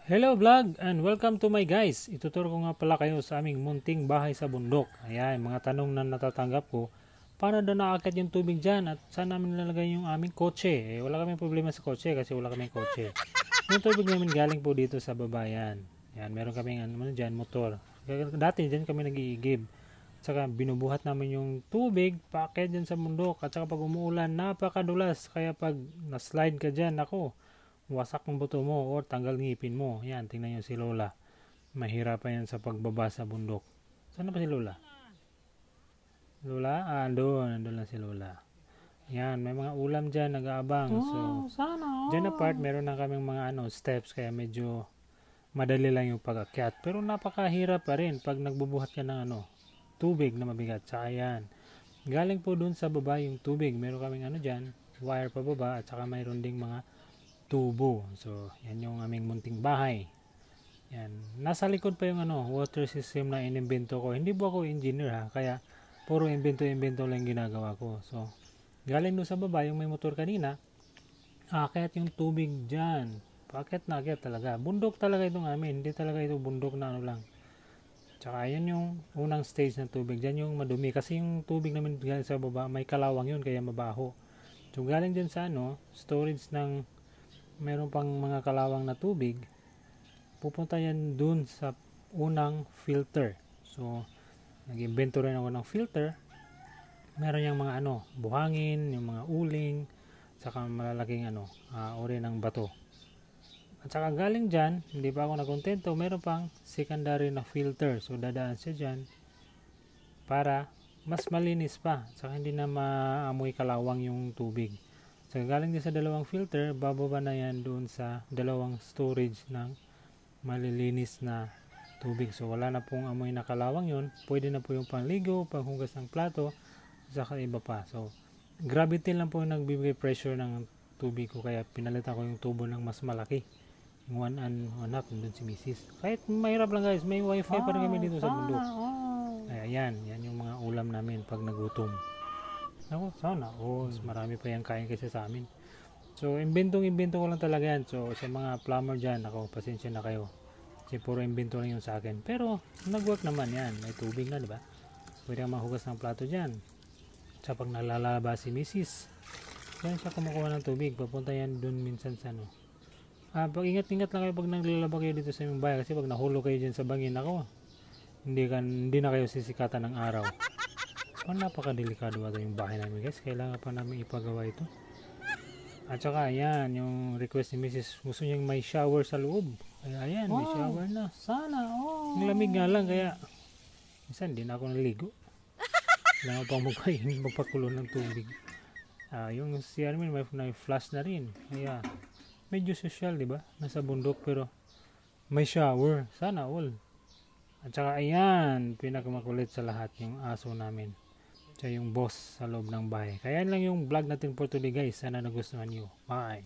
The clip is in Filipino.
Hello vlog and welcome to my guys. Ituturo ko nga pala kayo sa aming munting bahay sa bundok. Ayan, mga tanong na natatanggap ko. Paano daw nakakit yung tubig dyan at saan namin nilalagay yung aming kotse? Wala kaming problema sa kotse kasi wala kaming kotse. Yung tubig namin galing po dito sa babayan. Ayan, meron kaming dyan, motor. Dati dyan kami nag-iigib. Saka binubuhat namin yung tubig paakyat dyan sa bundok. At saka pag umuulan, napakadulas. Kaya pag na-slide ka dyan, ako, wasak ng buto mo o tanggal ngipin mo. Yan, tingnan nyo si Lola. Mahirapan yan sa pagbaba sa bundok. Saan na ba si Lola? Lola? Andun lang si Lola. Yan, may mga ulam dyan, nag-aabang. So, dyan na part, meron na kaming mga steps, kaya medyo madali lang yung pag-akyat. Pero napakahirap pa rin pag nagbubuhat ka ng tubig na mabigat. Tsaka yan. Galing po dun sa baba yung tubig. Meron kaming dyan, wire pa baba, at saka mayroon ding mga tubo. So, yan yung aming munting bahay. Yan. Nasa likod pa yung water system na inimbento ko. Hindi po ako engineer ha, kaya puro invento lang ginagawa ko. So, galing doon sa baba, yung may motor kanina, aakyat yung tubig dyan. Paakyat na akyat talaga. Bundok talaga itong amin. Hindi talaga ito bundok na lang. Tsaka yan yung unang stage ng tubig. Dyan yung madumi. Kasi yung tubig namin galing sa baba, may kalawang yun, kaya mabaho. So, galing dyan sa storage ng meron pang mga kalawang na tubig, pupunta yan dun sa unang filter. So, nag-invento rin ako ng filter. Meron yung mga buhangin, yung mga uling, saka malalaking uri ng bato. At saka galing dyan, hindi pa ako nakontento, meron pang secondary na filter. So, dadaan siya dyan para mas malinis pa. Saka hindi na maamoy kalawang yung tubig. So, galing din sa dalawang filter, bababa na yan doon sa dalawang storage ng malilinis na tubig. So, wala na pong amoy na kalawang yun. Pwede na po yung pangligo, panghugas ng plato, saka iba pa. So, gravity lang po yung nagbibigay pressure ng tubig ko. Kaya pinalitan ko yung tubo ng mas malaki. Yung 1.5 doon si Mrs. Kahit mahirap lang guys, may wifi pa rin kami dito sa bundok. Ayan, yan yung mga ulam namin pag nagutom. Ako, sana. Mas marami pa yan kain kasi sa amin. So, invento ko lang talaga yan. So, sa mga plumber dyan, ako, pasensya na kayo. Kasi puro invento lang yun sa akin. Pero, nag-work naman yan. May tubig na, diba? Pwede kang mahugas ng plato dyan. Sa pag nalalaba si Mrs. Kaya siya kumukuha ng tubig. Papunta yan dun minsan sa pag ingat-ingat lang kayo pag naglalaba kayo dito sa imong bahay. Kasi pag nahulog kayo dyan sa bangin, ako, hindi na kayo sisikatan ng araw. Napakadelikado ba ito yung bahay namin guys. Kailangan pa namin ipagawa ito. At saka ayan, yung request ni Mrs. Gusto niyang may shower sa loob. Kaya ayan, may shower na. Sana, Ang lamig nga lang, kaya minsan hindi na ako naligo. Kailangan pang magpakulo ng tubig. Yung CR namin may flash na rin. Kaya medyo social, diba? Nasa bundok pero may shower. Sana all. At saka ayan, pinakamakulit sa lahat yung aso namin. Siya yung boss sa loob ng bahay. Kaya lang yung vlog natin for today guys. Sana nagustuhan nyo. Bye!